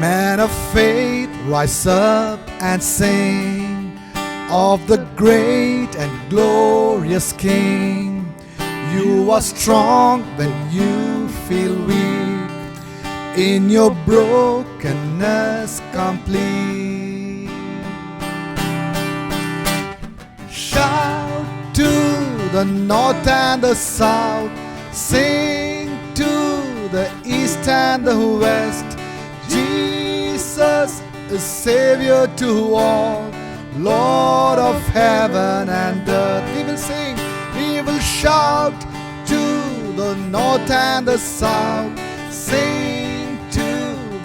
Men of faith, rise up and sing of the great and glorious King. You are strong when you feel weak, in your brokenness complete. Shout to the north and the south, sing to the east and the west. Jesus is Savior to all, Lord of heaven and earth. We will sing, we will shout to the north and the south, sing to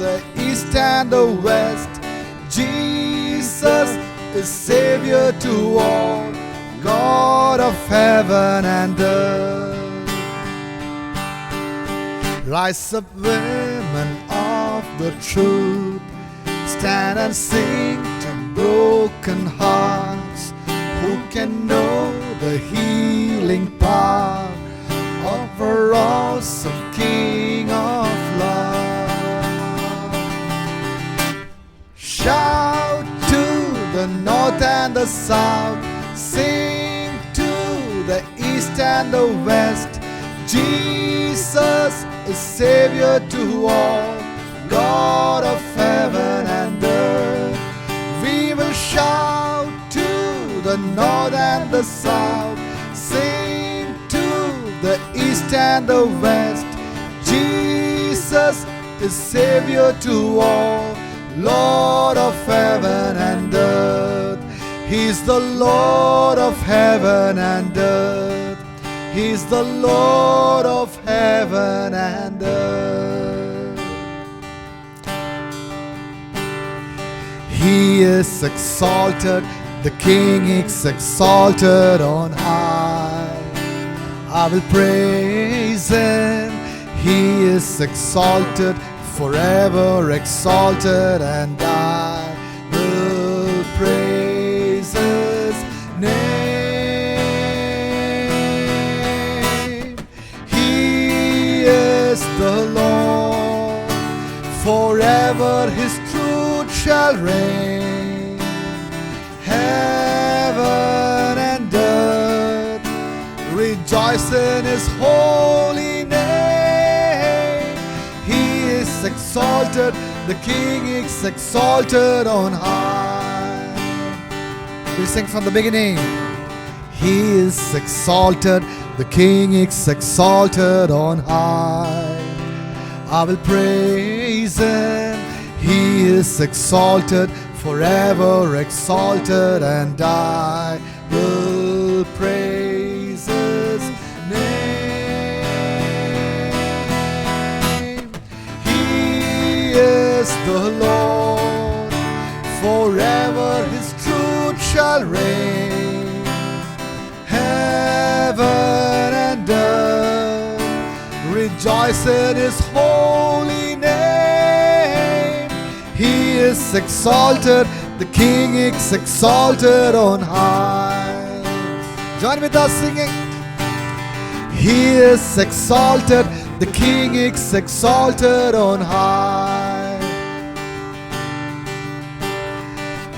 the east and the west. Jesus is Savior to all, God of heaven and earth. Rise up, women of the truth, stand and sing to broken hearts. Who can know the healing power of our awesome King of love? Shout to the north and the south, sing to the east and the west. Jesus is Savior to all, God of heaven and earth. We will shout to the north and the south, sing to the east and the west. Jesus is Savior to all, Lord of heaven and earth. He's the Lord of heaven and earth. He's the Lord of heaven and earth. He is exalted, the King is exalted on high. I will praise Him. He is exalted, forever exalted, and I will praise His name. The Lord, forever His truth shall reign. Heaven and earth rejoice in His holy name. He is exalted, the King is exalted on high. We sing from the beginning. He is exalted, the King is exalted on high. I will praise Him. He is exalted, forever exalted, and I will praise His name. He is the Lord, forever His truth shall reign. Heaven and earth rejoice in His holy name. He is exalted, the King is exalted on high. Join with us singing. He is exalted, the King is exalted on high.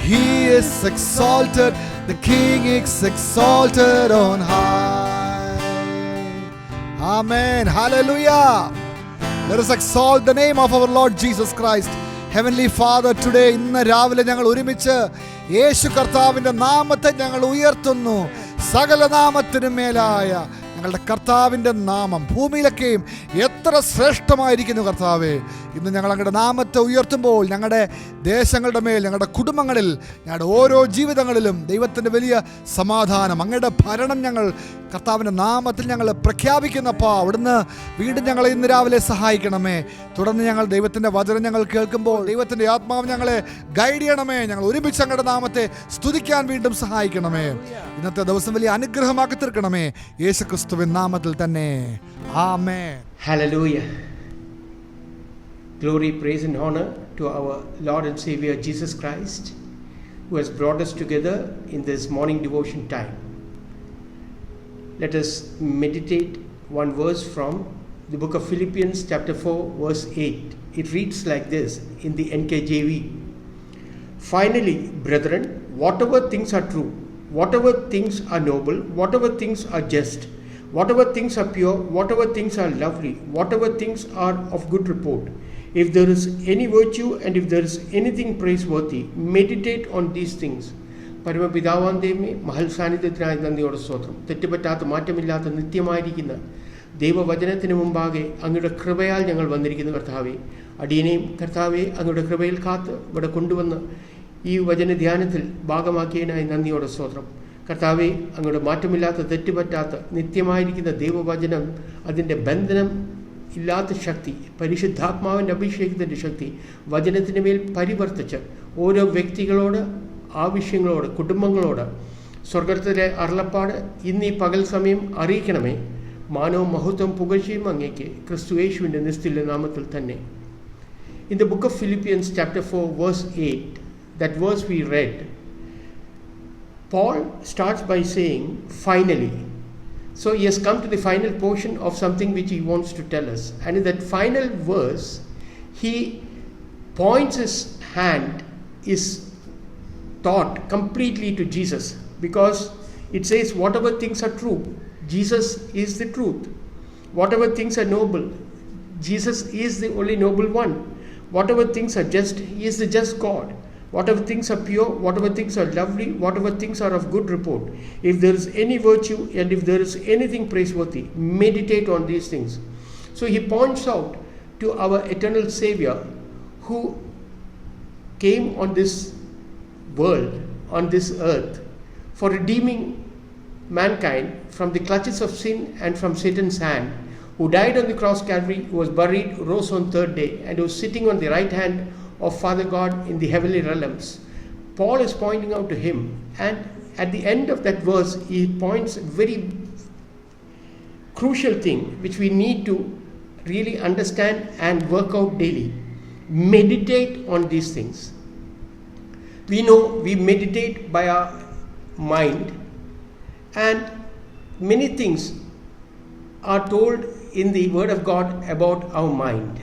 He is exalted, the King is exalted on high. Amen. Hallelujah. Let us exalt the name of our Lord Jesus Christ. Heavenly Father, today ഇന്ന് രാവിലെ ഞങ്ങൾ ഒരുമിച്ച് യേശു കർത്താവിൻ്റെ നാമത്തെ ഞങ്ങൾ ഉയർത്തുന്നു. സകല നാമത്തിനു മേലായ ഞങ്ങളുടെ കർത്താവിൻ്റെ നാമം ഭൂമിയിലൊക്കെയും എത്ര ശ്രേഷ്ഠമായിരിക്കുന്നു കർത്താവേ. ഇന്ന് ഞങ്ങൾ അങ്ങയുടെ നാമത്തെ ഉയർത്തുമ്പോൾ ഞങ്ങളുടെ ദേശങ്ങളുടെ മേൽ, ഞങ്ങളുടെ കുടുംബങ്ങളിൽ, ഞങ്ങളുടെ ഓരോ ജീവിതങ്ങളിലും ദൈവത്തിൻ്റെ വലിയ സമാധാനം, അങ്ങയുടെ ഭരണം ഞങ്ങൾ കർത്താവിൻ്റെ നാമത്തിൽ ഞങ്ങൾ പ്രഖ്യാപിക്കുന്നപ്പാ. അവിടുന്ന് വീണ്ടും ഞങ്ങളെ ഇന്ന് രാവിലെ സഹായിക്കണമേ. തുടർന്ന് ഞങ്ങൾ ദൈവത്തിൻ്റെ വചനം ഞങ്ങൾ കേൾക്കുമ്പോൾ ദൈവത്തിൻ്റെ ആത്മാവ് ഞങ്ങളെ ഗൈഡ് ചെയ്യണമേ. ഞങ്ങൾ ഒരുമിച്ച് അങ്ങയുടെ നാമത്തെ സ്തുതിക്കാൻ വീണ്ടും സഹായിക്കണമേ. ഇന്നത്തെ ദിവസം വലിയ അനുഗ്രഹമാക്കി തീർക്കണമേ. യേശുക്രിസ്തുവിൻ നാമത്തിൽ തന്നെ. ആമേൻ. Hallelujah. Glory, praise and honor to our Lord and Savior Jesus Christ, who has brought us together in this morning devotion time. Let us meditate one verse from the book of Philippians chapter 4 verse 8. It reads like this in the NKJV. Finally, brethren, whatever things are true, whatever things are noble, whatever things are just, whatever things are pure, whatever things are lovely, whatever things are of good report, if there is any virtue and if there is anything praiseworthy, meditate on these things. പരമപിതാവാം ദൈവമേ, മഹൽ സാന്നിധ്യത്തിനായി നന്ദിയോടെ സ്തോത്രം. തെറ്റുപറ്റാത്ത മാറ്റമില്ലാത്ത നിത്യമായിരിക്കുന്ന ദൈവവചനത്തിന് മുമ്പാകെ അങ്ങയുടെ കൃപയാൽ ഞങ്ങൾ വന്നിരിക്കുന്നു കർത്താവെ. അടിയനെയും കർത്താവെ അങ്ങയുടെ കൃപയിൽ കാത്ത് ഇവിടെ കൊണ്ടുവന്ന് ഈ വചന ധ്യാനത്തിൽ ഭാഗമാക്കിയതിനായി നന്ദിയോടെ സ്തോത്രം. കർത്താവെ, അങ്ങയുടെ മാറ്റമില്ലാത്ത തെറ്റുപറ്റാത്ത നിത്യമായിരിക്കുന്ന ദൈവവചനം, അതിൻ്റെ ബന്ധനം ഇല്ലാത്ത ശക്തി, പരിശുദ്ധാത്മാവിൻ്റെ അഭിഷേകത്തിൻ്റെ ശക്തി വചനത്തിന് മേൽ പരിവർത്തിച്ച് ഓരോ വ്യക്തികളോട്, ആവശ്യങ്ങളോട്, കുടുംബങ്ങളോട് സ്വർഗത്തിലെ അരുളപ്പാട് ഇന്ന് ഈ പകൽ സമയം അറിയിക്കണമേ. മാനവും മഹത്വം പുകഴ്ചയും അങ്ങേക്ക് ക്രിസ്തുയേശുവിൻ്റെ നിസ്തുല്യ നാമത്തിൽ തന്നെ. In the book of Philippians chapter 4 verse 8, that verse we read, Paul starts by saying, finally. So he has come to the final portion of something which he wants to tell us. And in that final verse, he points his hand, his thought completely to Jesus, because it says whatever things are true, Jesus is the truth. Whatever things are noble, Jesus is the only noble one. Whatever things are just, he is the just God. Whatever things are pure, whatever things are lovely, whatever things are of good report, if there is any virtue and if there is anything praiseworthy, meditate on these things. So he points out to our eternal Savior who came on this world, on this earth, for redeeming mankind from the clutches of sin and from Satan's hand, who died on the cross Calvary, who was buried, rose on third day, and who was sitting on the right hand of Father God in the heavenly realms. Paul is pointing out to him, and at the end of that verse he points a very crucial thing which we need to really understand and work out daily. Meditate on these things. We know we meditate by our mind, and many things are told in the Word of God about our mind.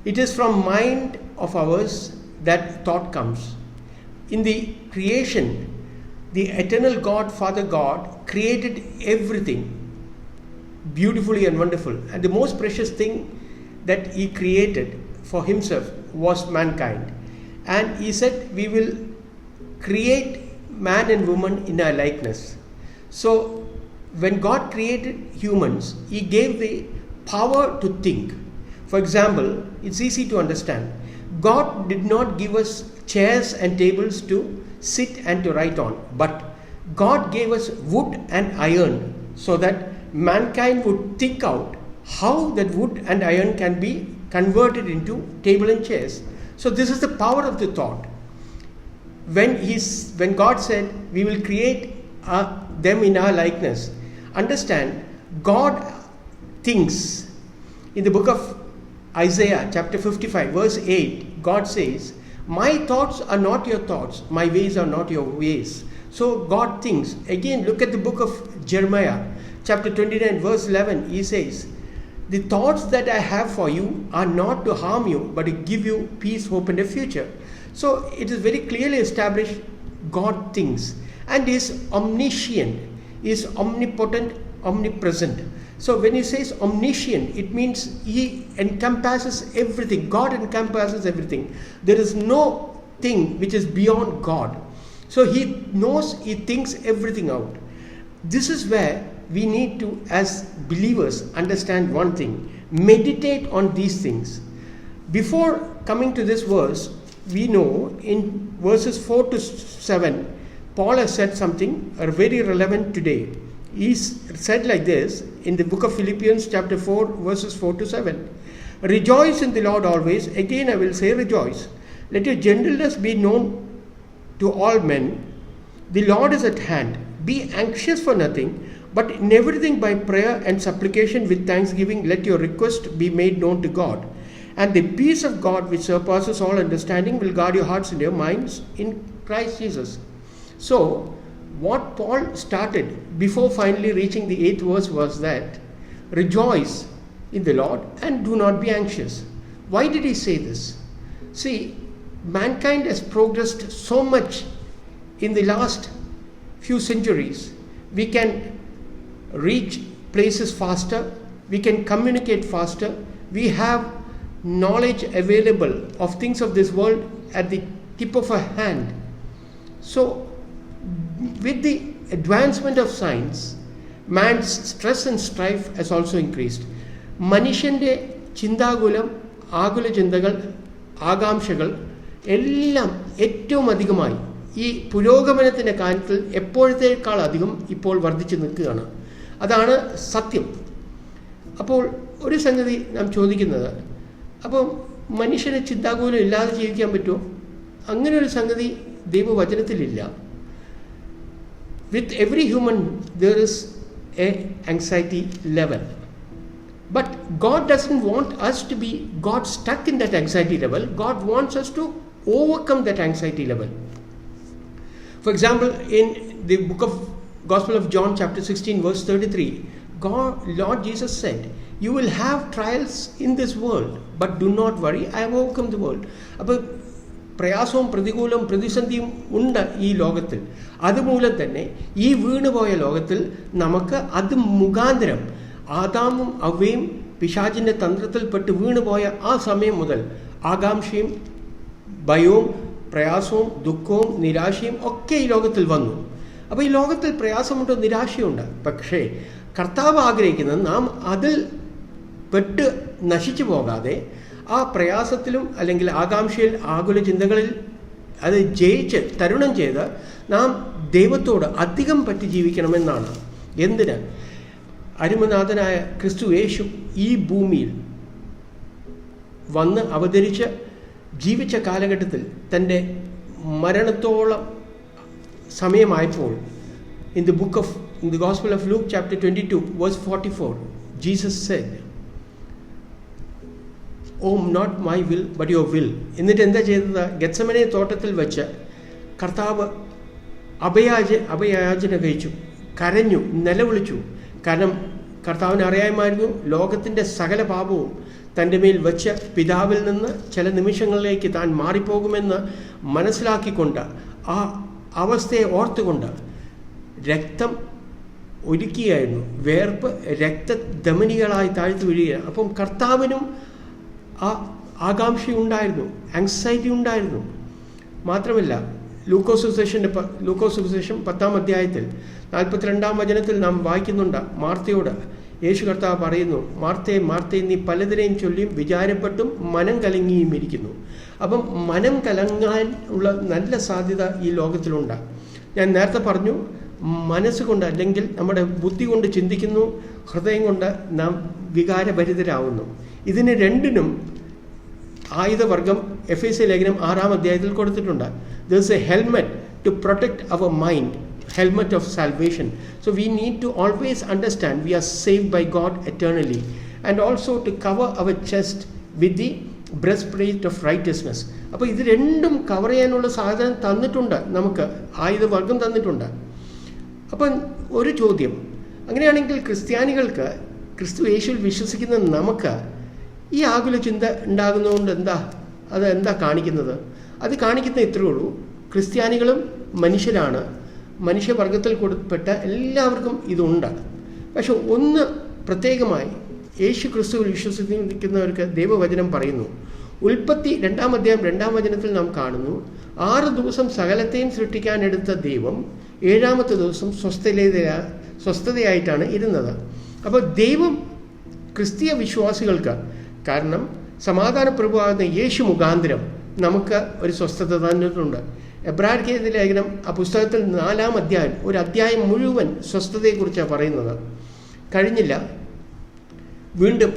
It is from mind of ours that thought comes. In the creation, the eternal God, Father God, created everything beautifully and wonderful. And the most precious thing that he created for himself was mankind. And he said, we will create man and woman in our likeness. So when God created humans, he gave the power to think. For example, it's easy to understand. God did not give us chairs and tables to sit and to write on, but God gave us wood and iron so that mankind would think out how that wood and iron can be converted into table and chairs. So this is the power of the thought. When God said we will create them in our likeness, understand, God thinks. In the book of Isaiah chapter 55 verse 8, God says, my thoughts are not your thoughts, my ways are not your ways. So God thinks. Again, look at the book of Jeremiah chapter 29 verse 11. He says, the thoughts that I have for you are not to harm you, but to give you peace, hope and a future. So it is very clearly established God thinks, and is omniscient, is omnipotent, omnipresent. So when he says omniscient, it means he encompasses everything. God encompasses everything. There is no thing which is beyond God. So he knows, he thinks everything out. This is where we need to, as believers, understand one thing. Meditate on these things. Before coming to this verse, we know in verses 4 to 7, Paul has said something very relevant today. He said like this in the book of Philippians chapter 4 verses 4 to 7. Rejoice in the Lord always. Again I will say rejoice. Let your gentleness be known to all men. The Lord is at hand. Be anxious for nothing, but in everything by prayer and supplication with thanksgiving let your request be made known to God. And the peace of God which surpasses all understanding will guard your hearts and your minds in Christ Jesus. So what Paul started before finally reaching the 8th verse was that rejoice in the Lord and do not be anxious. Why did he say this? See, mankind has progressed so much in the last few centuries. We can reach places faster, we can communicate faster, we have knowledge available of things of this world at the tip of a hand. So, with the advancement of science, man's stress and strife has also increased. മനുഷ്യൻ്റെ ചിന്താകുലം, ആകുല ചിന്തകൾ, ആകാംക്ഷകൾ എല്ലാം ഏറ്റവും അധികമായി ഈ പുരോഗമനത്തിൻ്റെ കാര്യത്തിൽ എപ്പോഴത്തേക്കാൾ അധികം ഇപ്പോൾ വർദ്ധിച്ചു നിൽക്കുകയാണ്. അതാണ് സത്യം. അപ്പോൾ ഒരു സംഗതി നാം ചോദിക്കുന്നത്, അപ്പം മനുഷ്യന് ചിന്താകുലം ഇല്ലാതെ ജീവിക്കാൻ പറ്റുമോ? അങ്ങനെ ഒരു സംഗതി ദൈവവചനത്തിലില്ല. With every human there is a anxiety level, but God doesn't want us to be got stuck in that anxiety level. God wants us to overcome that anxiety level. For example, in the book of Gospel of John chapter 16 verse 33, Lord Jesus said, you will have trials in this world, but do not worry, I have overcome the world. അപ്പോൾ പ്രയാസവും പ്രതികൂലവും പ്രതിസന്ധിയും ഉണ്ട് ഈ ലോകത്തിൽ. അതുമൂലം തന്നെ ഈ വീണുപോയ ലോകത്തിൽ നമുക്ക് അത് മുഖാന്തരം ആദാമും അവയും പിശാചിൻ്റെ തന്ത്രത്തിൽപ്പെട്ട് വീണുപോയ ആ സമയം മുതൽ ആകാംക്ഷയും ഭയവും പ്രയാസവും ദുഃഖവും നിരാശയും ഒക്കെ ഈ ലോകത്തിൽ വന്നു. അപ്പോൾ ഈ ലോകത്തിൽ പ്രയാസമുണ്ട്, നിരാശയുണ്ട്. പക്ഷേ കർത്താവ് ആഗ്രഹിക്കുന്നത് നാം അതിൽ പെട്ട് നശിച്ചു പോകാതെ ആ പ്രയാസത്തിലും അല്ലെങ്കിൽ ആകാംക്ഷയിൽ ആകുല ചിന്തകളിൽ അത് ജയിച്ച് തരുണം ചെയ്ത് നാം ദൈവത്തോട് അധികം പറ്റി ജീവിക്കണമെന്നാണ്. എന്തിന്? അരുമനാഥനായ ക്രിസ്തു യേശു ഈ ഭൂമിയിൽ വന്ന് അവതരിച്ച് ജീവിച്ച കാലഘട്ടത്തിൽ തൻ്റെ മരണത്തോളം സമയമായപ്പോൾ in the Gospel of Luke chapter 22 verse 44, Jesus said, oh, not my will but your will. എന്നിട്ട് എന്താ ചെയ്തത്? ഗെത്സമനെ തോട്ടത്തിൽ വെച്ച് കർത്താവ് അഭയാചന കഴിച്ചു, കരഞ്ഞു, നിലവിളിച്ചു. കാരണം കർത്താവിന് അറിയാമായിരുന്നു ലോകത്തിൻ്റെ സകല പാപവും തൻ്റെ മേൽ വെച്ച് പിതാവിൽ നിന്ന് ചില നിമിഷങ്ങളിലേക്ക് താൻ മാറിപ്പോകുമെന്ന് മനസ്സിലാക്കിക്കൊണ്ട് ആ അവസ്ഥയെ ഓർത്തുകൊണ്ട് രക്തം ഒരുക്കിയായിരുന്നു. വേർപ്പ് രക്തധമനികളായി താഴ്ത്തു വീഴുകയാണ്. അപ്പം കർത്താവിനും ആ ആകാംക്ഷയുണ്ടായിരുന്നു, ആങ്സൈറ്റി ഉണ്ടായിരുന്നു. മാത്രമല്ല ലൂക്കോസ് സുവിശേഷം 10-ാം അധ്യായത്തിൽ 42-ാം വചനത്തിൽ നാം വായിക്കുന്നുണ്ട്, മാർത്തയോട് യേശു കർത്താവ് പറയുന്നു, മാർത്തേ മാർത്തേ, നീ പലതിനെയും ചൊല്ലിയും വിചാരപ്പെട്ടും മനം കലങ്ങിയും ഇരിക്കുന്നു. അപ്പം മനം കലങ്ങാൻ ഉള്ള നല്ല സാധ്യത ഈ ലോകത്തിലുണ്ട്. ഞാൻ നേരത്തെ പറഞ്ഞു, മനസ്സുകൊണ്ട് അല്ലെങ്കിൽ നമ്മുടെ ബുദ്ധി കൊണ്ട് ചിന്തിക്കുന്നു, ഹൃദയം കൊണ്ട് നാം വികാരഭരിതരാകുന്നു. ഇതിന് രണ്ടിനും ആയുധവർഗം എഫേസ്യ ലേഖനം 6-ാം അധ്യായത്തിൽ കൊടുത്തിട്ടുണ്ട്. There is a helmet to protect our mind, helmet of salvation. So we need to always understand we are saved by God eternally, and also to cover our chest with the breastplate of righteousness. അപ്പോൾ ഇത് രണ്ടും cover ചെയ്യാനുള്ള സാധനം തന്നിട്ടുണ്ട്, നമുക്ക് ആയുധവർഗം തന്നിട്ടുണ്ട്. അപ്പം ഒരു ചോദ്യം, അങ്ങനെയാണെങ്കിൽ ക്രിസ്ത്യാനികൾക്ക്, ക്രിസ്തു യേശുവിൽ വിശ്വസിക്കുന്ന നമുക്ക് ഈ ആകുല ചിന്ത ഉണ്ടാകുന്നതുകൊണ്ട് എന്താ കാണിക്കുന്നത്? അത് കാണിക്കുന്ന ഇത്രയേ ഉള്ളൂ, ക്രിസ്ത്യാനികളും മനുഷ്യരാണ്, മനുഷ്യവർഗത്തിൽ പെട്ട എല്ലാവർക്കും ഇതുണ്ട്. പക്ഷെ ഒന്ന് പ്രത്യേകമായി യേശു ക്രിസ്തുവിൽ വിശ്വസിക്കുന്നവർക്ക് ദൈവവചനം പറയുന്നു. ഉൽപ്പത്തി 2-ാം അധ്യായം 2-ാം വചനത്തിൽ നാം കാണുന്നു, 6 ദിവസം സകലത്തെയും സൃഷ്ടിക്കാനെടുത്ത ദൈവം 7-ാമത്തെ ദിവസം സ്വസ്ഥതയായിട്ടാണ് ഇരുന്നത്. അപ്പോൾ ദൈവം ക്രിസ്തീയ വിശ്വാസികൾക്ക്, കാരണം സമാധാന പ്രഭുവാകുന്ന യേശു മുഖാന്തരം നമുക്ക് ഒരു സ്വസ്ഥത തന്നിട്ടുണ്ട്. എബ്രായർക്ക് ലേഖനം ആ പുസ്തകത്തിൽ 4-ാം അധ്യായം, ഒരു അധ്യായം മുഴുവൻ സ്വസ്ഥതയെക്കുറിച്ചാണ് പറയുന്നത്. കഴിഞ്ഞില്ല, വീണ്ടും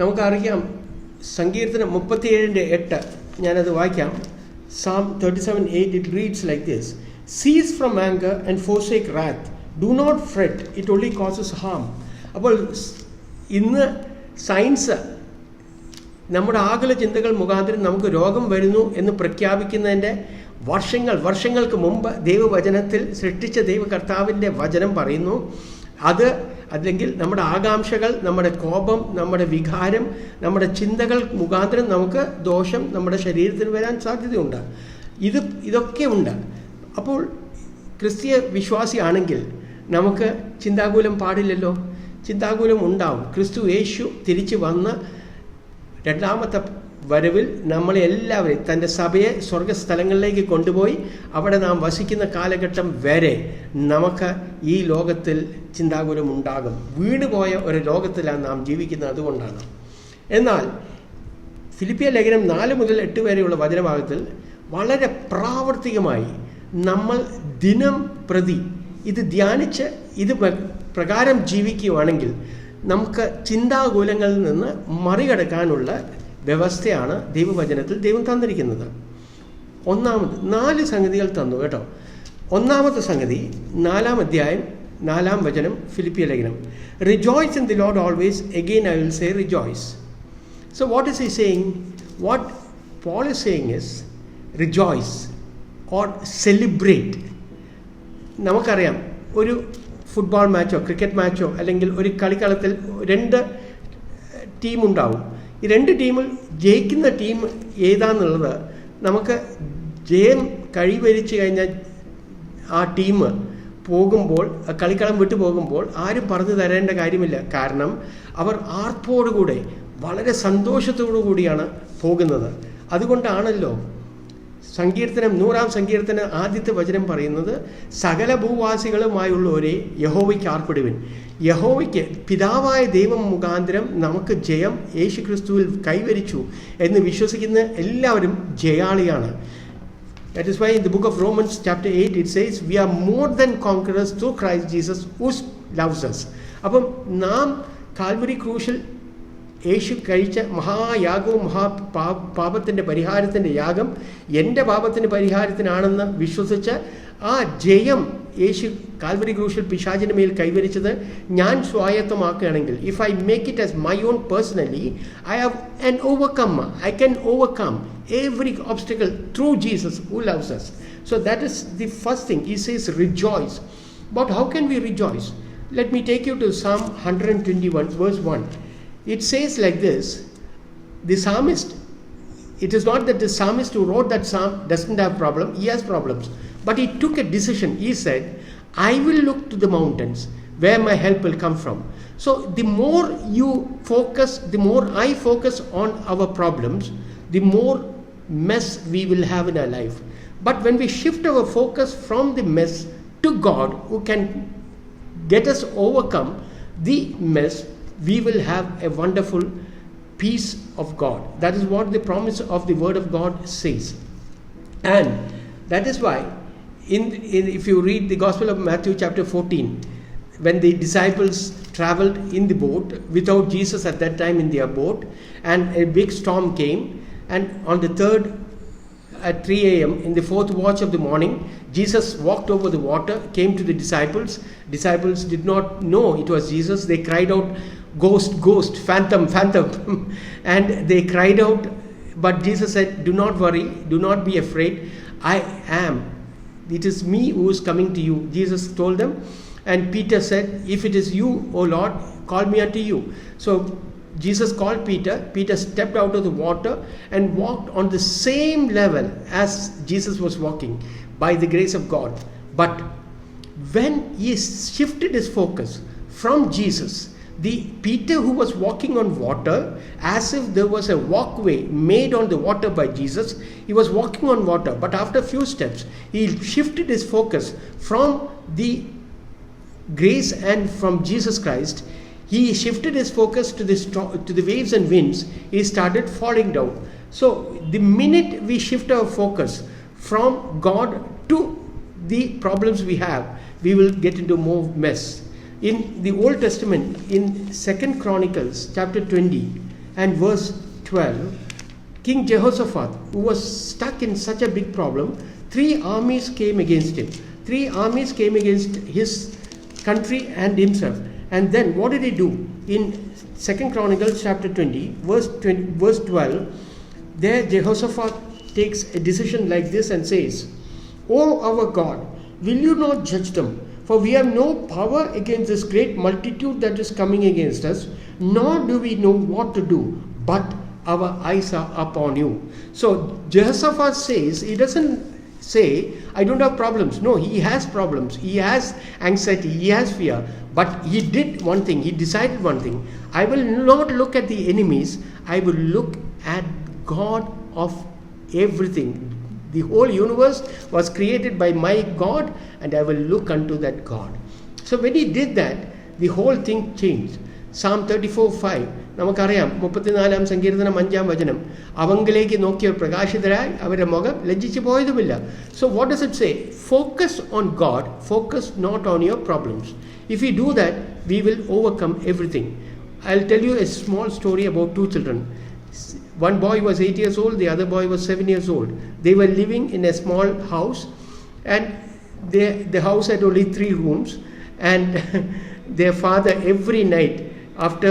നമുക്കറിയാം സങ്കീർത്തനം 37:8, ഞാനത് വായിക്കാം. Psalm 37:8, it reads like this, cease from anger and forsake wrath, do not fret, it only causes harm. അപ്പോൾ ഇന്ന് സയൻസ് നമ്മുടെ ആകുല ചിന്തകൾ മുഖാന്തരം നമുക്ക് രോഗം വരുന്നു എന്ന് പ്രഖ്യാപിക്കുന്നതിൻ്റെ വർഷങ്ങൾക്ക് മുമ്പ് ദൈവവചനത്തിൽ സൃഷ്ടിച്ച ദൈവകർത്താവിൻ്റെ വചനം പറയുന്നു, അത് അല്ലെങ്കിൽ നമ്മുടെ ആകാംക്ഷകൾ, നമ്മുടെ കോപം, നമ്മുടെ വികാരം, നമ്മുടെ ചിന്തകൾ മുഖാന്തരം നമുക്ക് ദോഷം നമ്മുടെ ശരീരത്തിന് വരാൻ സാധ്യതയുണ്ട്. ഇതൊക്കെ ഉണ്ട്. അപ്പോൾ ക്രിസ്തീയ വിശ്വാസിയാണെങ്കിൽ നമുക്ക് ചിന്താകുലം പാടില്ലല്ലോ. ചിന്താകുലം ഉണ്ടാവും. ക്രിസ്തു യേശു തിരിച്ചു വന്ന് രണ്ടാമത്തെ വരവിൽ നമ്മളെ എല്ലാവരെയും തൻ്റെ സഭയെ സ്വർഗസ്ഥലങ്ങളിലേക്ക് കൊണ്ടുപോയി അവിടെ നാം വസിക്കുന്ന കാലഘട്ടം വരെ നമുക്ക് ഈ ലോകത്തിൽ ചിന്താകുലം ഉണ്ടാകും. വീണുപോയ ഒരു ലോകത്തിലാണ് നാം ജീവിക്കുന്നത്. അതുകൊണ്ടാണ്. എന്നാൽ ഫിലിപ്പിയ ലേഖനം 4 മുതൽ 8 വരെയുള്ള വചനഭാഗത്തിൽ വളരെ പ്രാവർത്തികമായി നമ്മൾ ദിനം പ്രതി ഇത് ധ്യാനിച്ച് ഇത് പ്രകാരം ജീവിക്കുകയാണെങ്കിൽ നമുക്ക് ചിന്താകുലങ്ങളിൽ നിന്ന് മറികടക്കാനുള്ള വ്യവസ്ഥയാണ് ദൈവവചനത്തിൽ ദൈവം തന്നിരിക്കുന്നത്. ഒന്നാമത് 4 സംഗതികൾ തന്നു കേട്ടോ. ഒന്നാമത്തെ സംഗതി 4-ാം അധ്യായം 4-ാം വചനം ഫിലിപ്പിയ ലേഖനം. Rejoice in the Lord always, again I will say rejoice. So what is he saying? What Paul is saying is rejoice or celebrate. നമുക്കറിയാം, ഒരു ഫുട്ബോൾ മാച്ചോ ക്രിക്കറ്റ് മാച്ചോ അല്ലെങ്കിൽ ഒരു കളിക്കളത്തിൽ 2 ടീമുണ്ടാവും. ഈ 2 ടീമിൽ ജയിക്കുന്ന ടീം ഏതാന്നുള്ളത് നമുക്ക് ജയം കൈവരിച്ചു കഴിഞ്ഞാൽ ആ ടീം പോകുമ്പോൾ, കളിക്കളം വിട്ടു പോകുമ്പോൾ ആരും പറഞ്ഞു തരേണ്ട കാര്യമില്ല. കാരണം അവർ ആർപ്പോടുകൂടെ വളരെ സന്തോഷത്തോടു കൂടിയാണ് പോകുന്നത്. അതുകൊണ്ടാണല്ലോ സങ്കീർത്തനം 100-ാം സങ്കീർത്തനം ആദ്യത്തെ വചനം പറയുന്നത്, സകല ഭൂവാസികളുമായുള്ളവരെ യഹോവയ്ക്ക് ആർപ്പിടുവിൻ. യഹോവയ്ക്ക് പിതാവായ ദൈവം മുഖാന്തരം നമുക്ക് ജയം യേശു ക്രിസ്തുവിൽ കൈവരിച്ചു എന്ന് വിശ്വസിക്കുന്ന എല്ലാവരും ജയാളിയാണ്. That is why in the book of Romans chapter 8 it says we are more than conquerors through Christ Jesus who loves us. അപ്പം നാം കാൽവരി ക്രൂശിൽ യേശു കഴിച്ച മഹായാഗവും പാപത്തിൻ്റെ പരിഹാരത്തിൻ്റെ യാഗം എൻ്റെ പാപത്തിൻ്റെ പരിഹാരത്തിനാണെന്ന് വിശ്വസിച്ച് ആ ജയം യേശു കാൽവരി ക്രൂശിൽ പിശാചിൻ്റെ മേൽ കൈവരിച്ചത് ഞാൻ സ്വായത്തമാക്കുകയാണെങ്കിൽ, if I make it as my own personally, I have an overcomer. I can overcome every obstacle through Jesus who loves us. So that is the first thing. He says rejoice. But how can we rejoice? Let me take you to Psalm 121 verse 1. It says like this, the psalmist, it is not that the psalmist who wrote that psalm doesn't have problem, he has problems, but he took a decision. He said, I will look to the mountains where my help will come from. So the more you focus, the more I focus on our problems, the more mess we will have in our life. But when we shift our focus from the mess to God who can get us overcome the mess, we will have a wonderful peace of God. That is what the promise of the word of God says. And that is why if you read the Gospel of Matthew chapter 14, when the disciples traveled in the boat without Jesus at that time in their boat, and a big storm came, and on the 3rd at 3 a.m. in the 4th watch of the morning, Jesus walked over the water, came to the disciples. Disciples did not know it was Jesus. They cried out, ghost, ghost, phantom, phantom. And they cried out, but Jesus said, do not worry, do not be afraid, I am. It is me who is coming to you, Jesus told them. And Peter said, if it is you, O Lord, call me unto you. So Jesus called Peter. Peter stepped out of the water and walked on the same level as Jesus was walking by the grace of God. But when he shifted his focus from Jesus, the Peter who was walking on water, as if there was a walkway made on the water by Jesus, he was walking on water. But after a few steps, he shifted his focus from the grace and from Jesus Christ. He shifted his focus to the waves and winds. He started falling down. So the minute we shift our focus from God to the problems we have, we will get into more mess. In the Old Testament, in 2nd Chronicles chapter 20 and verse 12, King Jehoshaphat, who was stuck in such a big problem, 3 armies came against him. 3 armies came against his country and himself. And then what did he do? In 2nd Chronicles chapter 20 verse 12, there Jehoshaphat takes a decision like this and says, O our God, will you not judge them? For we have no power against this great multitude that is coming against us, nor do we know what to do, but our eyes are upon you. So Jehoshaphat says, he doesn't say, I don't have problems. No, he has problems. He has anxiety. He has fear. But he did one thing. He decided one thing. I will not look at the enemies. I will look at God of everything. The whole universe was created by my God, and I will look unto that God. So when he did that, the whole thing changed. Psalm 34:5 നമുക്കറിയാം. 34 സങ്കീർത്തനം 5 വചനം, അവങ്കിലേക്ക് നോക്കിയവർ പ്രകാശിതരായി അവരുടെ മുഖം ലജ്ജിച്ചു പോയതുമില്ല. So what does it say? Focus on God, focus not on your problems. If we do that, we will overcome everything. I'll tell you a small story about two children. One boy was 8 years old, the other boy was 7 years old. They were living in a small house, and the house had only 3 rooms, and their father every night, after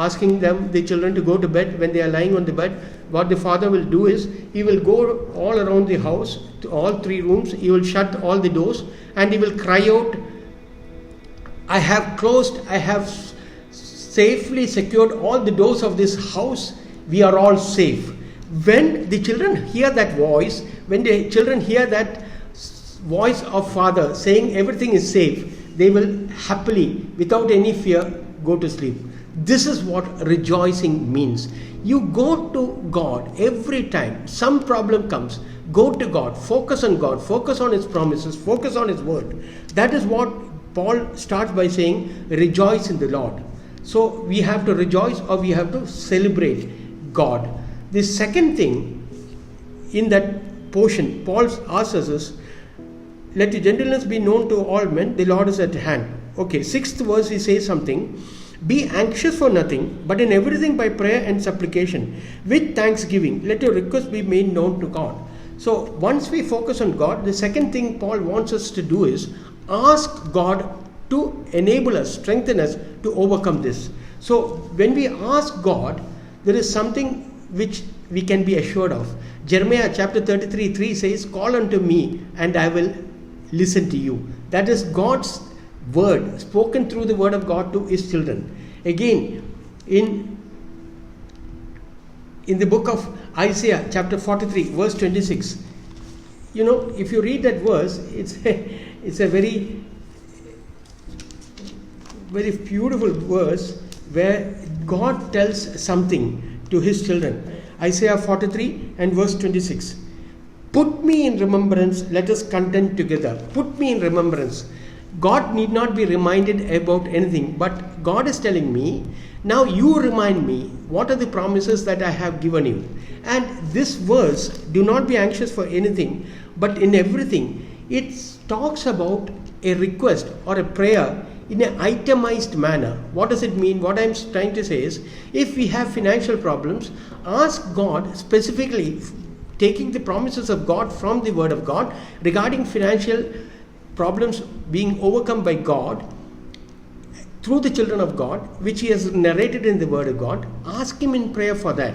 asking them, the children, to go to bed, when they are lying on the bed, what the father will do is, he will go all around the house to all 3 rooms, he will shut all the doors, and he will cry out, I have safely secured all the doors of this house, we are all safe. When the children hear that voice, when the children hear that voice of father saying everything is safe, they will happily, without any fear, go to sleep. This is what rejoicing means. You go to God every time some problem comes. Go to God, focus on God, focus on His promises, focus on His word. That is what Paul starts by saying, rejoice in the Lord. So we have to rejoice, or we have to celebrate God. The second thing in that portion, Paul asks us is, let your gentleness be known to all men, the Lord is at hand. Okay, 6th verse he says something, be anxious for nothing, but in everything by prayer and supplication, with thanksgiving, let your requests be made known to God. So once we focus on God, the second thing Paul wants us to do is ask God to enable us, strengthen us to overcome this. So when we ask God, there is something which we can be assured of. Jeremiah chapter 33:3 says, call unto me and I will listen to you. That is God's word spoken through the word of God to His children. Again, in the book of Isaiah chapter 43 verse 26, if you read that verse, it's a very very beautiful verse where God tells something to His children. Isaiah 43 and verse 26. Put me in remembrance, let us contend together. Put me in remembrance. God need not be reminded about anything, but God is telling me, now you remind me, what are the promises that I have given you? And this verse, do not be anxious for anything, but in everything, it talks about a request or a prayer in an itemized manner. What does it mean? What I'm trying to say is, if we have financial problems, ask God specifically, taking the promises of God from the word of God regarding financial problems being overcome by God through the children of God, which He has narrated in the word of God. Ask Him in prayer for that.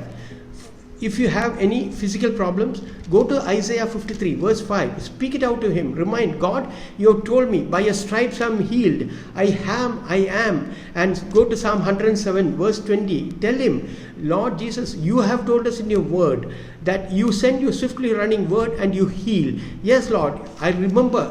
If you have any physical problems, go to Isaiah 53 verse 5. Speak it out to Him. Remind God, you have told me, by your stripes I am healed. I am. And go to Psalm 107 verse 20. Tell Him, Lord Jesus, you have told us in your word that you send your swiftly running word and you heal. Yes, Lord, I remember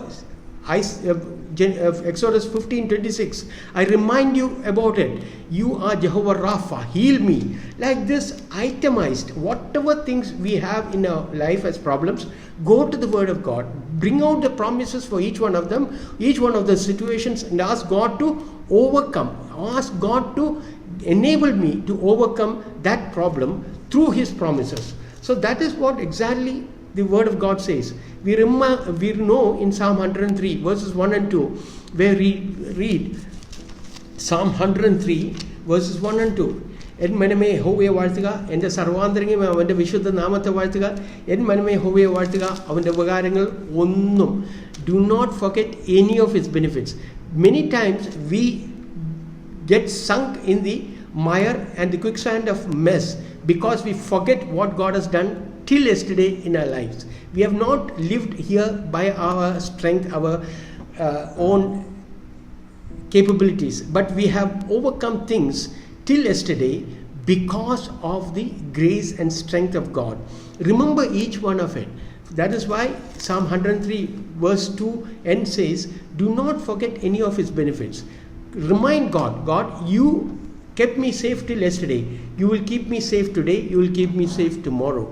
Exodus 15:26. I remind you about it. You are Jehovah Rapha, heal me. Like this, itemized, whatever things we have in our life as problems, go to the word of God, bring out the promises for each one of them, each one of the situations, and ask God to overcome, ask God to enable me to overcome that problem through His promises. So that is what exactly the word of God says. We know in Psalm 103 verses 1 and 2, where we read Psalm 103 verses 1 and 2. N മനമേ യഹോവയെ വാഴ്ത്തുക, എൻ്റെ സർവാന്തരംഗമേ അവൻ്റെ വിശുദ്ധ നാമത്തെ വാഴ്ത്തുക. N മനമേ യഹോവയെ വാഴ്ത്തുക, അവൻ്റെ ഉപകാരങ്ങൾ ഒന്നും. Do not forget any of His benefits. Many times we get sunk in the mire and the quicksand of mess because we forget what God has done till yesterday in our lives. We have not lived here by our strength, our own capabilities, but we have overcome things till yesterday because of the grace and strength of God. Remember each one of it. That is why Psalm 103 verse 2 end says, do not forget any of his benefits. Remind God, God, you kept me safe till yesterday, you will keep me safe today, you will keep me safe tomorrow.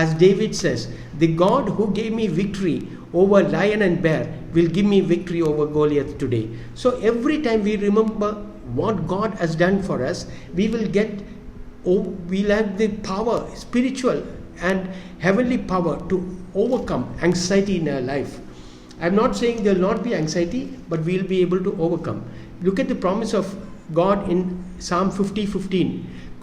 As David says, the God who gave me victory over lion and bear will give me victory over Goliath today. So every time we remember what God has done for us, we'll have the power, spiritual and heavenly power, to overcome anxiety in our life. I'm not saying there will not be anxiety, but we'll be able to overcome. Look at the promise of God in Psalm 50:15.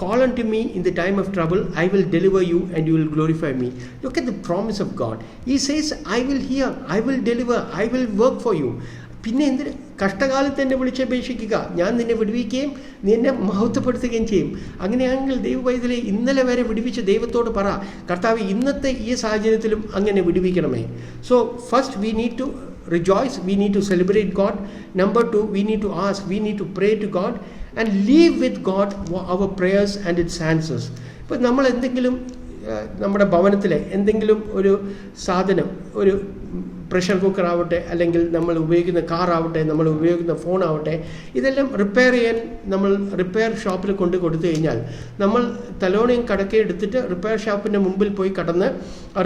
Call unto me in the time of trouble, I will deliver you and you will glorify me. Look at the promise of God. He says, I will hear, I will deliver, I will work for you. പിന്നെ എന്തിന് കഷ്ടകാലത്ത് എന്നെ വിളിച്ചപേക്ഷിക്കുക, ഞാൻ നിന്നെ വിടുവിക്കുകയും നീ എന്നെ മഹത്വപ്പെടുത്തുകയും ചെയ്യും. അങ്ങനെയാണെങ്കിൽ ദൈവവൈതലെ ഇന്നലെ വരെ വിടുവിച്ച ദൈവത്തോട് പറ, കർത്താവ് ഇന്നത്തെ ഈ സാഹചര്യത്തിലും അങ്ങനെ വിടുവിക്കണമേ. So first we need to rejoice, we need to celebrate God. Number 2, we need to ask, we need to pray to God and leave with God our prayers and its answers. ഇപ്പോൾ നമ്മൾ എന്തെങ്കിലും നമ്മുടെ ഭവനത്തിലെ എന്തെങ്കിലും ഒരു സാധനം, ഒരു pressure cooker ആവട്ടെ, അല്ലെങ്കിൽ നമ്മൾ ഉപയോഗിക്കുന്ന കാറാവട്ടെ, നമ്മൾ ഉപയോഗിക്കുന്ന ഫോണാവട്ടെ, ഇതെല്ലാം റിപ്പയർ ചെയ്യാൻ നമ്മൾ റിപ്പയർ ഷോപ്പിൽ കൊണ്ട് കൊടുത്തു കഴിഞ്ഞാൽ നമ്മൾ തലോണിയും കടക്കെ എടുത്തിട്ട് റിപ്പയർ ഷോപ്പിൻ്റെ മുമ്പിൽ പോയി കടന്ന്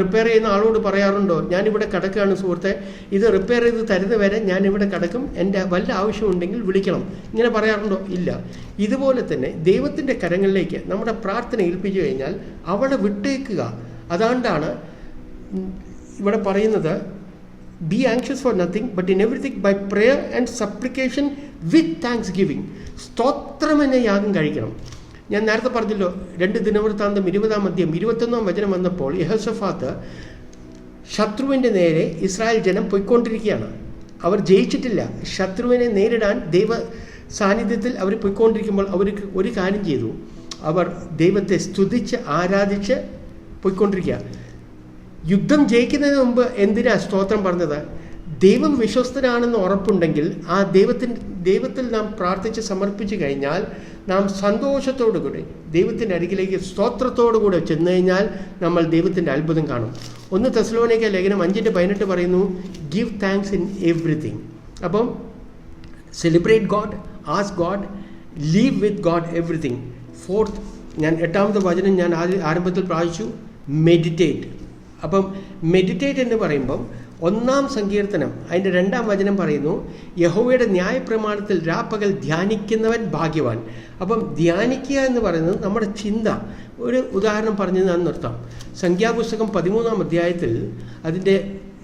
റിപ്പയർ ചെയ്യുന്ന ആളോട് പറയാറുണ്ടോ, ഞാനിവിടെ കിടക്കുകയാണ് സുഹൃത്തെ, ഇത് റിപ്പയർ ചെയ്ത് തരുന്ന വരെ ഞാനിവിടെ കിടക്കും, എൻ്റെ വല്ല ആവശ്യമുണ്ടെങ്കിൽ വിളിക്കണം, ഇങ്ങനെ പറയാറുണ്ടോ? ഇല്ല. ഇതുപോലെ തന്നെ ദൈവത്തിൻ്റെ കരങ്ങളിലേക്ക് നമ്മുടെ പ്രാർത്ഥന ഏൽപ്പിച്ചു കഴിഞ്ഞാൽ അവിടെ വിട്ടേക്കുക. അതുകൊണ്ടാണ് ഇവിടെ പറയുന്നത്, be anxious for nothing but in everything by prayer and supplication with thanksgiving. സ്തോത്രം എന്ന യാഗം കഴിക്കണം. ഞാൻ നേരത്തെ പറഞ്ഞല്ലോ, 2 ദിനവൃത്താന്തം 20-21 വന്നപ്പോൾ യെഹോശഫാത്ത് ശത്രുവിൻ്റെ നേരെ ഇസ്രായേൽ ജനം പോയിക്കൊണ്ടിരിക്കുകയാണ്. അവർ ജയിച്ചിട്ടില്ല. ശത്രുവിനെ നേരിടാൻ ദൈവ സാന്നിധ്യത്തിൽ അവർ പോയിക്കൊണ്ടിരിക്കുമ്പോൾ അവർക്ക് ഒരു കാര്യം ചെയ്തു, അവർ ദൈവത്തെ സ്തുതിച്ച് ആരാധിച്ച് പോയിക്കൊണ്ടിരിക്കുക. യുദ്ധം ജയിക്കുന്നതിന് മുമ്പ് എന്തിനാ സ്തോത്രം പറഞ്ഞത്? ദൈവം വിശ്വസ്തനാണെന്ന് ഉറപ്പുണ്ടെങ്കിൽ ആ ദൈവത്തിൽ നാം പ്രാർത്ഥിച്ച് സമർപ്പിച്ചു കഴിഞ്ഞാൽ നാം സന്തോഷത്തോടു കൂടി ദൈവത്തിൻ്റെ അരികിലേക്ക് സ്തോത്രത്തോടു കൂടെ ചെന്ന് കഴിഞ്ഞാൽ നമ്മൾ ദൈവത്തിൻ്റെ അത്ഭുതം കാണും. 1 തെസ്സലോനിക്ക ലേഖനം 5:18 പറയുന്നു, ഗിവ് താങ്ക്സ് ഇൻ എവ്രിതിങ്. അപ്പം celebrate God, ask God, leave with God everything. 4th, ഞാൻ 8ാമത്തെ വചനം ഞാൻ ആരംഭത്തിൽ പ്രാപിച്ചു, മെഡിറ്റേറ്റ്. അപ്പം മെഡിറ്റേറ്റ് എന്ന് പറയുമ്പം 1-ാം സങ്കീർത്തനം അതിൻ്റെ 2-ാം വചനം പറയുന്നു, യഹോവയുടെ ന്യായപ്രമാണത്തിൽ രാപ്പകൽ ധ്യാനിക്കുന്നവൻ ഭാഗ്യവാൻ. അപ്പം ധ്യാനിക്കുക എന്ന് പറയുന്നത് നമ്മുടെ ചിന്ത. ഒരു ഉദാഹരണം പറഞ്ഞ് ഞാൻ നിർത്താം. സംഖ്യാപുസ്തകം 13-ാം അധ്യായത്തിൽ അതിൻ്റെ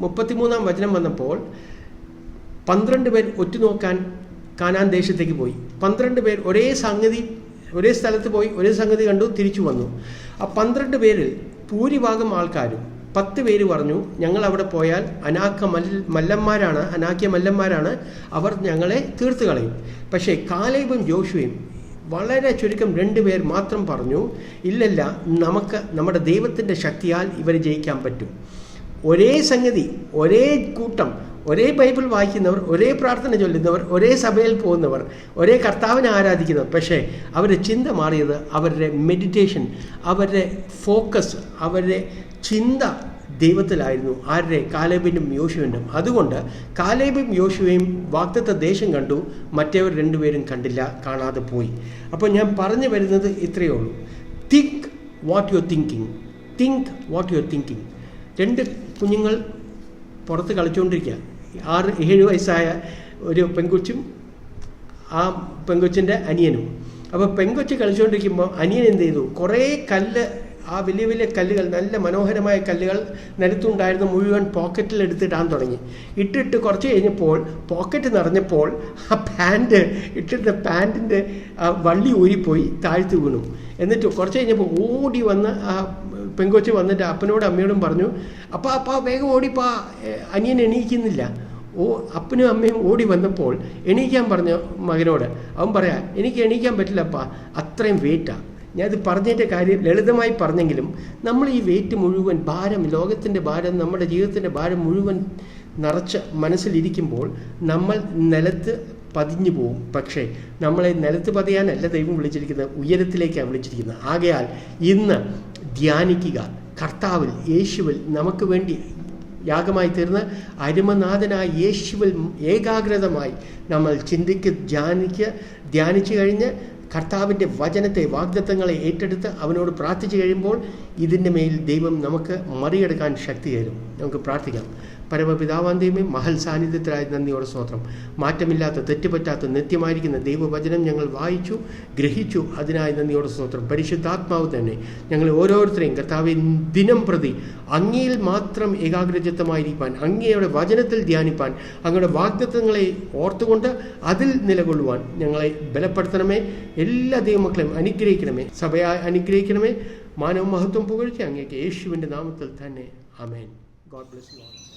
33-ാം വചനം വന്നപ്പോൾ 12 പേർ ഒറ്റുനോക്കാൻ കാനാൻ ദേശത്തേക്ക് പോയി. 12 പേർ ഒരേ സ്ഥലത്ത് പോയി ഒരേ സംഗതി കണ്ടു, തിരിച്ചു വന്നു. ആ 12 പേരിൽ ഭൂരിഭാഗം ആൾക്കാരും 10 പേര് പറഞ്ഞു, ഞങ്ങൾ അവിടെ പോയാൽ അനാക്യ മല്ലന്മാരാണ്, അവർ ഞങ്ങളെ തീർത്ത് കളയും. പക്ഷേ കാലേബും ജോഷുവയും വളരെ ചുരുക്കം 2 പേർ മാത്രം പറഞ്ഞു, ഇല്ലല്ല, നമുക്ക് നമ്മുടെ ദൈവത്തിൻ്റെ ശക്തിയാൽ ഇവരെ ജയിക്കാൻ പറ്റും. ഒരേ സംഗതി, ഒരേ കൂട്ടം, ഒരേ ബൈബിൾ വായിക്കുന്നവർ, ഒരേ പ്രാർത്ഥന ചൊല്ലുന്നവർ, ഒരേ സഭയിൽ പോകുന്നവർ, ഒരേ കർത്താവിനെ ആരാധിക്കുന്നവർ, പക്ഷേ അവരുടെ ചിന്ത മാറിയത്, അവരുടെ മെഡിറ്റേഷൻ, അവരുടെ ഫോക്കസ്, അവരുടെ ചിന്ത ദൈവത്തിലായിരുന്നു. ആരുടെ? കാലേബിൻ്റെയും യോശുവിൻ്റെയും. അതുകൊണ്ട് കാലേബും യോശുവയും വാഗ്ദത്ത ദേശം കണ്ടു, മറ്റേവർ 2 പേരും കണ്ടില്ല, കാണാതെ പോയി. അപ്പോൾ ഞാൻ പറഞ്ഞു വരുന്നത് ഇത്രയേ ഉള്ളൂ. Think what you are thinking. 2 കുഞ്ഞുങ്ങൾ പുറത്ത് കളിച്ചുകൊണ്ടിരിക്കുക. 6-7 വയസ്സായ ഒരു പെൺകൊച്ചും ആ പെൺകൊച്ചിൻ്റെ അനിയനും. അപ്പോൾ പെൺകൊച്ച് കളിച്ചുകൊണ്ടിരിക്കുമ്പോൾ അനിയൻ എന്ത് ചെയ്തു, കുറേ കല്ല്, ആ വലിയ വലിയ കല്ലുകൾ, നല്ല മനോഹരമായ കല്ലുകൾ നിലത്തുണ്ടായിരുന്ന മുഴുവൻ പോക്കറ്റിൽ എടുത്തിടാൻ തുടങ്ങി. ഇട്ടിട്ട് കുറച്ച് കഴിഞ്ഞപ്പോൾ പോക്കറ്റ് നിറഞ്ഞപ്പോൾ ആ പാൻറ്റിൻ്റെ വള്ളി ഊരിപ്പോയി താഴ്ത്തി വീണു. എന്നിട്ട് കുറച്ച് കഴിഞ്ഞപ്പോൾ ഓടി വന്ന് ആ പെൺകൊച്ച് വന്നിട്ട് അപ്പനോടും അമ്മയോടും പറഞ്ഞു, അപ്പാ വേഗം ഓടിപ്പാ, അനിയൻ എണീക്കുന്നില്ല. അപ്പനും അമ്മയും ഓടി വന്നപ്പോൾ എണീക്കാൻ പറഞ്ഞ മകനോട് അവൻ പറയാ, എനിക്ക് എണീക്കാൻ പറ്റില്ലപ്പാ, അത്രയും വെയിറ്റാണ്. ഞാനത് പറഞ്ഞതിൻ്റെ കാര്യം ലളിതമായി പറഞ്ഞെങ്കിലും നമ്മൾ ഈ വെയിറ്റ് മുഴുവൻ ഭാരം, ലോകത്തിൻ്റെ ഭാരം, നമ്മുടെ ജീവിതത്തിൻ്റെ ഭാരം മുഴുവൻ നിറച്ച് മനസ്സിലിരിക്കുമ്പോൾ നമ്മൾ നിലത്ത് പതിഞ്ഞു പോവും. പക്ഷേ നമ്മളെ നിലത്ത് പതിയാനല്ല ദൈവം വിളിച്ചിരിക്കുന്നത്, ഉയരത്തിലേക്കാണ് വിളിച്ചിരിക്കുന്നത്. ആകയാൽ ഇന്ന് ധ്യാനിക്കുക കർത്താവിൽ, യേശുവിൽ, നമുക്ക് വേണ്ടി യാഗമായി തീർന്ന അരുമനാഥനായ യേശുവിൽ ഏകാഗ്രതമായി നമ്മൾ ധ്യാനിച്ചു കഴിഞ്ഞ് കർത്താവിൻ്റെ വചനത്തെ, വാഗ്ദത്തങ്ങളെ ഏറ്റെടുത്ത് അവനോട് പ്രാർത്ഥിച്ചു കഴിയുമ്പോൾ ഇതിൻ്റെ മേൽ ദൈവം നമുക്ക് മറികടക്കാൻ ശക്തി തരും. നമുക്ക് പ്രാർത്ഥിക്കാം. പരമപിതാവാം ദൈവമേ, മഹൽ സാന്നിധ്യത്തിലായി നന്ദിയോടെ സ്തോത്രം. മാറ്റമില്ലാത്ത, തെറ്റുപറ്റാത്ത, നിത്യമായിരിക്കുന്ന ദൈവവചനം ഞങ്ങൾ വായിച്ചു, ഗ്രഹിച്ചു. അതിനായി നന്ദിയോടെ സ്തോത്രം. പരിശുദ്ധാത്മാവ് തന്നെ ഞങ്ങളെ ഓരോരുത്തരെയും കർത്താവെ ദിനം പ്രതി അങ്ങയിൽ മാത്രം ഏകാഗ്രചിത്തമായിരിക്കാൻ, അങ്ങയുടെ വചനത്തിൽ ധ്യാനിപ്പാൻ, അങ്ങയുടെ വാഗ്ദത്തങ്ങളെ ഓർത്തുകൊണ്ട് അതിൽ നിലകൊള്ളുവാൻ ഞങ്ങളെ ബലപ്പെടുത്തണമേ. എല്ലാ ദൈവമക്കളെയും അനുഗ്രഹിക്കണമേ. സഭയെ അനുഗ്രഹിക്കണമേ. മാനവ മഹത്വം പുകഴ്ച അങ്ങേക്ക് യേശുവിൻ്റെ നാമത്തിൽ തന്നെ. ആമേൻ. God bless you all.